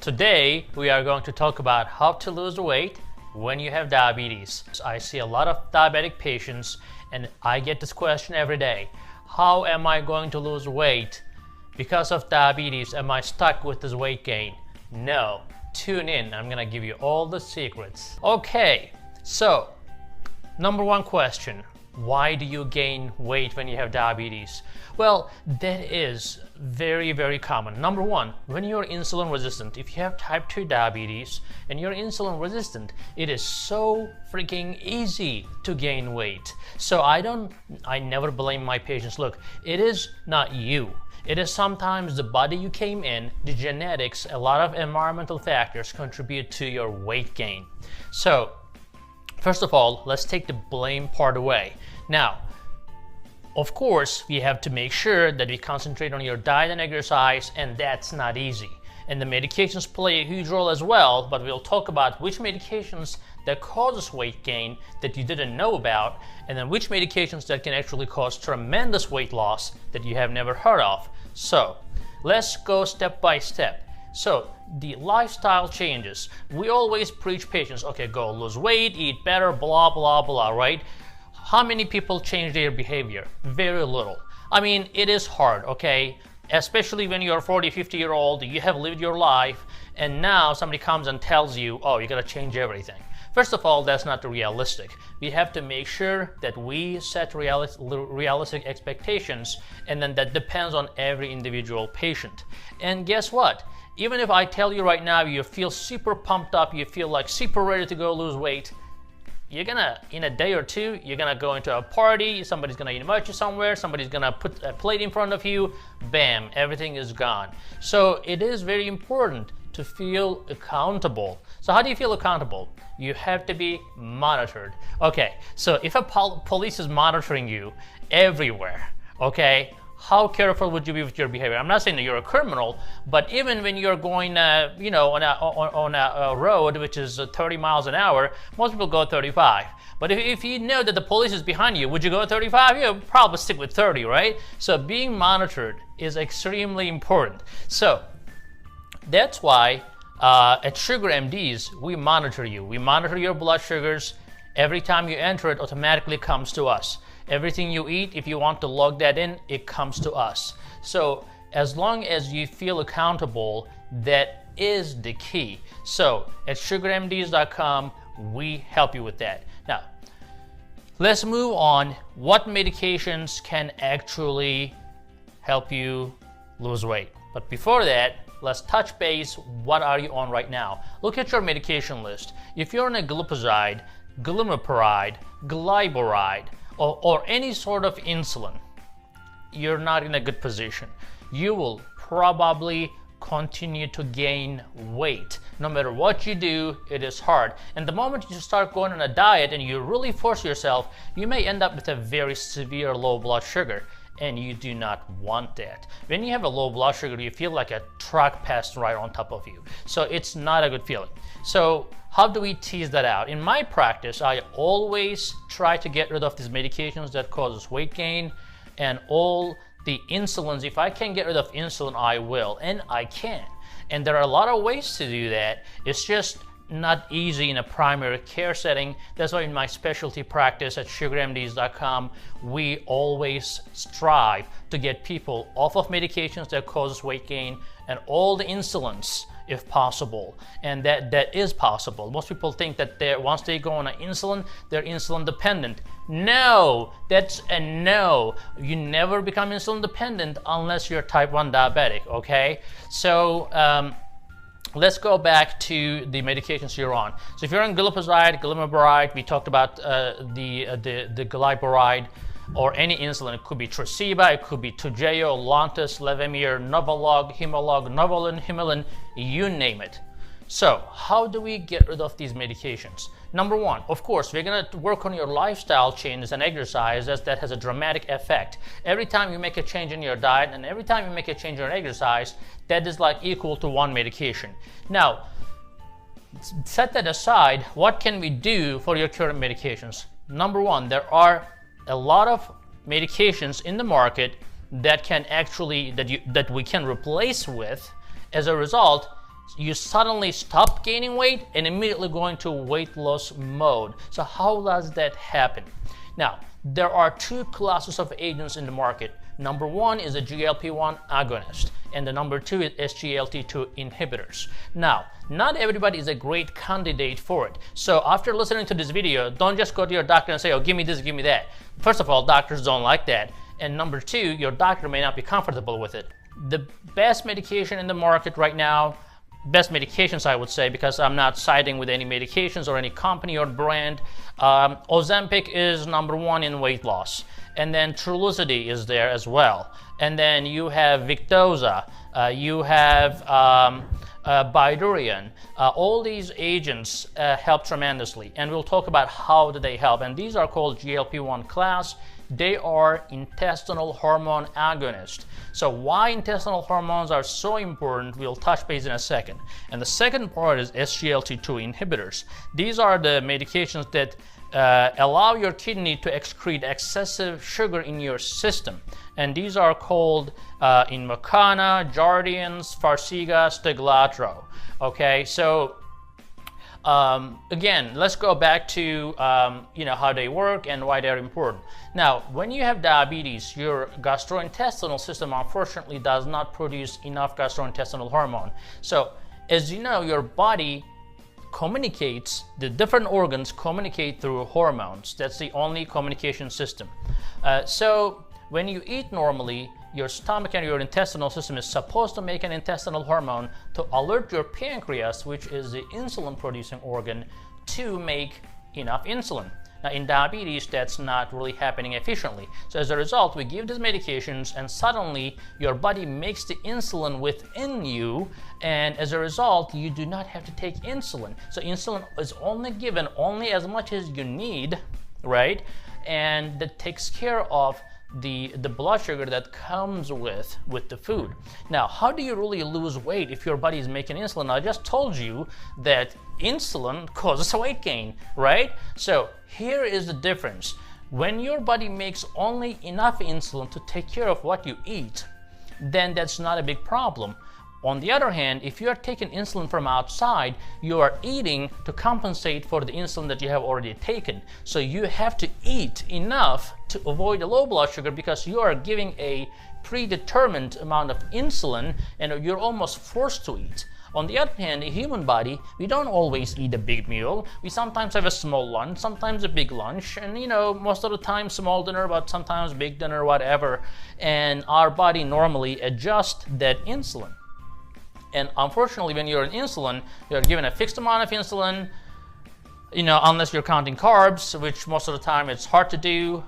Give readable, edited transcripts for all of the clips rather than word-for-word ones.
Today we are going to talk about how to lose weight when you have diabetes. I see a lot of diabetic patients and I get this question every day. How am I going to lose weight because of diabetes? Am I stuck with this weight gain? No. Tune in. I'm gonna give you all the secrets. Okay, so number one question. Why do you gain weight when you have diabetes? Well, that is very, very common. Number one, when you're insulin resistant, if you have type 2 diabetes and you're insulin resistant, it is so freaking easy to gain weight. So I never blame my patients. Look, it is not you. It is sometimes the body you came in, the genetics, a lot of environmental factors contribute to your weight gain. So, first of all, let's take the blame part away. Now, of course, we have to make sure that we concentrate on your diet and exercise, and that's not easy. And the medications play a huge role as well, but we'll talk about which medications that causes weight gain that you didn't know about, and then which medications that can actually cause tremendous weight loss that you have never heard of. So, let's go step by step. So, the lifestyle changes. We always preach patients, okay, go lose weight, eat better, blah, blah, blah, right? How many people change their behavior? Very little. I mean, it is hard, okay? Especially when you're 40, 50-year-old, you have lived your life, and now somebody comes and tells you, oh, you gotta change everything. First of all, that's not realistic. We have to make sure that we set realistic expectations, and then that depends on every individual patient. And guess what? Even if I tell you right now, you feel super pumped up, you feel like super ready to go lose weight, you're gonna, in a day or two, you're gonna go into a party, somebody's gonna invite you somewhere, somebody's gonna put a plate in front of you, bam, everything is gone. So it is very important to feel accountable. So how do you feel accountable? You have to be monitored. Okay, so if a police is monitoring you everywhere, okay, how careful would you be with your behavior? I'm not saying that you're a criminal, but even when you're going, you know, on a road which is 30 miles an hour, most people go 35. But if you know that the police is behind you, would you go 35? You'll probably stick with 30, right? So being monitored is extremely important. So that's why at Sugar MDs, we monitor you. We monitor your blood sugars. Every time you enter, it automatically comes to us. Everything you eat, if you want to log that in, it comes to us. So as long as you feel accountable, that is the key. So at sugarmds.com, we help you with that. Now, let's move on. What medications can actually help you lose weight? But before that, let's touch base. What are you on right now? Look at your medication list. If you're on a glipizide, glimepiride, glyburide, or any sort of insulin, you're not in a good position. You will probably continue to gain weight. No matter what you do, it is hard. And the moment you start going on a diet and you really force yourself, you may end up with a very severe low blood sugar. And you do not want that. When you have a low blood sugar, you feel like a truck passed right on top of you. So it's not a good feeling. So how do we tease that out? In my practice, I always try to get rid of these medications that causes weight gain and all the insulins. If I can get rid of insulin, I will, and I can. And there are a lot of ways to do that. It's just not easy in a primary care setting. That's why in my specialty practice at sugarmds.com, we always strive to get people off of medications that cause weight gain and all the insulins if possible. And that is possible. Most people think that once they go on an insulin, they're insulin dependent. No, that's a no. You never become insulin dependent unless you're type 1 diabetic, okay? So, let's go back to the medications you're on. So if you're on glipizide, glimepiride, we talked about the glyburide, or any insulin. It could be Tresiba, it could be Toujeo, Lantus, Levemir, Novolog, Humalog, Novolin, Humulin, you name it. So how do we get rid of these medications? Number one, of course, we're gonna work on your lifestyle changes and exercise, as that has a dramatic effect. Every time you make a change in your diet and every time you make a change in your exercise, that is like equal to one medication. Now, set that aside, what can we do for your current medications? Number one, there are a lot of medications in the market that can actually, that we can replace with. As a result, you suddenly stop gaining weight and immediately go into weight loss mode. So how does that happen? Now, there are two classes of agents in the market. Number one is a GLP-1 agonist, and the number two is SGLT2 inhibitors. Now, not everybody is a great candidate for it. So after listening to this video, don't just go to your doctor and say, oh, give me this, give me that. First of all, doctors don't like that. And number two, your doctor may not be comfortable with it. The best medication in the market right now, best medications I would say, because I'm not siding with any medications or any company or brand. Ozempic is number one in weight loss, and then Trulicity is there as well, and then you have Victoza, you have Bydureon. All these agents help tremendously, and we'll talk about how do they help. And these are called GLP-1 class. They are intestinal hormone agonists. So why intestinal hormones are so important, we'll touch base in a second. And the second part is SGLT2 inhibitors. These are the medications that allow your kidney to excrete excessive sugar in your system. And these are called Invokana, Jardiance, Farxiga, Steglatro. Okay, so again, let's go back to how they work and why they're important. Now, when you have diabetes, your gastrointestinal system unfortunately does not produce enough gastrointestinal hormone. So, as you know, your body communicates, the different organs communicate through hormones. That's the only communication system. So, when you eat normally, your stomach and your intestinal system is supposed to make an intestinal hormone to alert your pancreas, which is the insulin producing organ, to make enough insulin. Now in diabetes, that's not really happening efficiently. So as a result, we give these medications and suddenly your body makes the insulin within you, and as a result, you do not have to take insulin. So insulin is only given only as much as you need, right? And that takes care of the blood sugar that comes with the food. Now, how do you really lose weight if your body is making insulin? I just told you that insulin causes weight gain, right? So here is the difference. When your body makes only enough insulin to take care of what you eat, then that's not a big problem. On the other hand, if you are taking insulin from outside, you are eating to compensate for the insulin that you have already taken. So you have to eat enough to avoid a low blood sugar because you are giving a predetermined amount of insulin and you're almost forced to eat. On the other hand, a human body, we don't always eat a big meal. We sometimes have a small lunch, sometimes a big lunch, and most of the time small dinner, but sometimes big dinner, whatever. And our body normally adjusts that insulin. And unfortunately, when you're on insulin, you're given a fixed amount of insulin, unless you're counting carbs, which most of the time it's hard to do,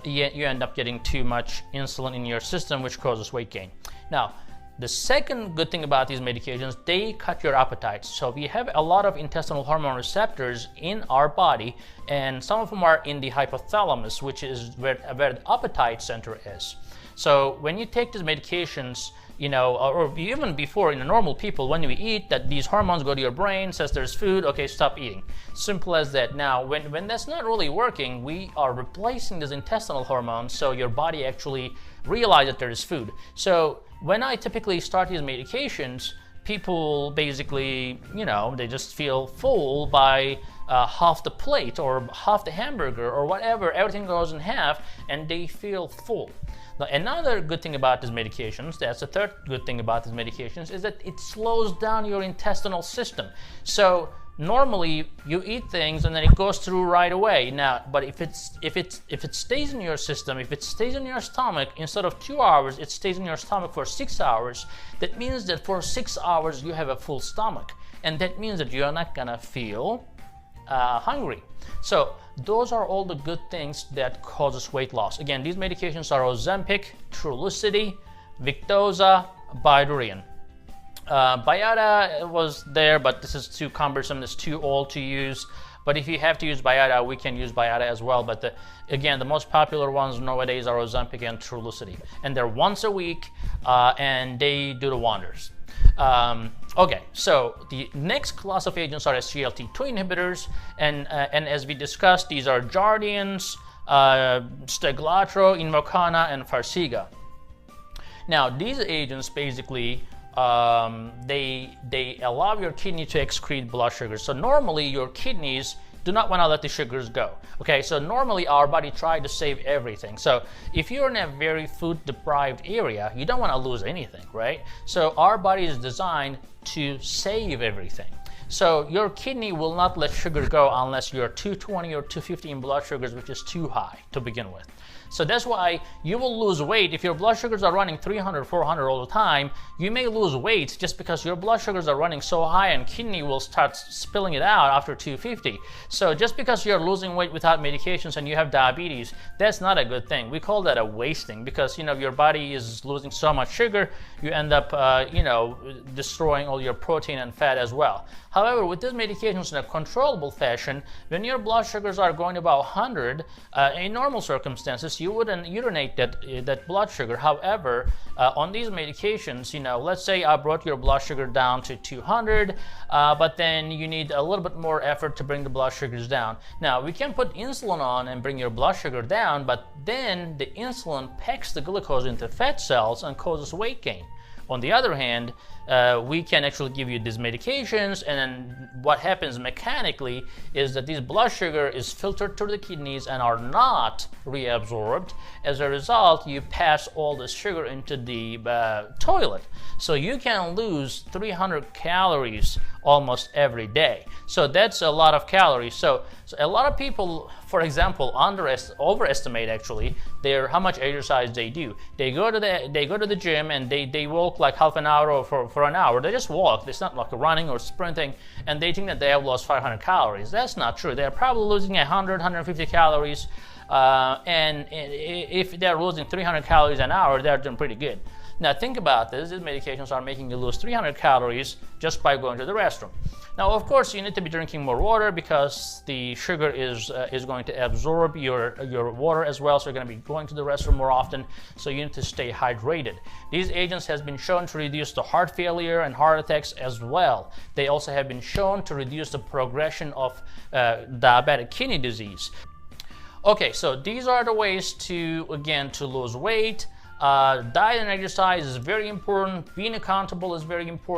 you end up getting too much insulin in your system, which causes weight gain. Now, the second good thing about these medications, they cut your appetite. So we have a lot of intestinal hormone receptors in our body, and some of them are in the hypothalamus, which is where the appetite center is. So when you take these medications, or even before, in the normal people, when we eat, that these hormones go to your brain, says there's food, okay, stop eating. Simple as that. Now, when that's not really working, we are replacing these intestinal hormones, so your body actually realizes that there is food. So when I typically start these medications, people basically, they just feel full by half the plate or half the hamburger or whatever, everything goes in half, and they feel full. Now, another good thing about these medications, that's the third good thing about these medications, is that it slows down your intestinal system. So normally you eat things and then it goes through right away. Now, but if it stays in your system, if it stays in your stomach, instead of 2 hours, it stays in your stomach for 6 hours. That means that for 6 hours you have a full stomach, and that means that you're not gonna feel hungry. So those are all the good things that causes weight loss. Again, these medications are Ozempic, Trulicity, Victoza, Bydureon. Byada was there, but this is too cumbersome, it's too old to use. But if you have to use Byada, we can use Byada as well. But again, the most popular ones nowadays are Ozempic and Trulicity. And they're once a week, and they do the wonders. Okay, so the next class of agents are SGLT2 inhibitors, and as we discussed, these are Jardiance, Steglatro, Invokana, and Farxiga. Now, these agents basically they allow your kidney to excrete blood sugar. So normally your kidneys do not want to let the sugars go. Okay, so normally our body tries to save everything. So if you're in a very food deprived area, you don't want to lose anything, right? So our body is designed to save everything. So your kidney will not let sugar go unless you're 220 or 250 in blood sugars, which is too high to begin with. So that's why you will lose weight. If your blood sugars are running 300, 400 all the time, you may lose weight just because your blood sugars are running so high and kidney will start spilling it out after 250. So just because you're losing weight without medications and you have diabetes, that's not a good thing. We call that a wasting because, you know, your body is losing so much sugar, you end up, you know, destroying all your protein and fat as well. However, with these medications in a controllable fashion, when your blood sugars are going about 100, in normal circumstances, you wouldn't urinate that blood sugar. However, on these medications, you know, let's say I brought your blood sugar down to 200, but then you need a little bit more effort to bring the blood sugars down. Now, we can put insulin on and bring your blood sugar down, but then the insulin packs the glucose into fat cells and causes weight gain. On the other hand, we can actually give you these medications, and then what happens mechanically is that this blood sugar is filtered through the kidneys and are not reabsorbed. As a result, you pass all the sugar into the toilet. So you can lose 300 calories almost every day. So that's a lot of calories. So a lot of people, for example, overestimate actually how much exercise they do. They go to the gym and they walk like half an hour or for an hour. They just walk. It's not like running or sprinting, and they think that they have lost 500 calories. That's not true. They're probably losing 100, 150 calories, and if they're losing 300 calories an hour, they're doing pretty good. Now think about this. These medications are making you lose 300 calories just by going to the restroom. Now, of course, you need to be drinking more water because the sugar is going to absorb your water as well, so you're going to be going to the restroom more often, so you need to stay hydrated. These agents have been shown to reduce the heart failure and heart attacks as well. They also have been shown to reduce the progression of diabetic kidney disease. Okay, so these are the ways to lose weight. Diet and exercise is very important. Being accountable is very important.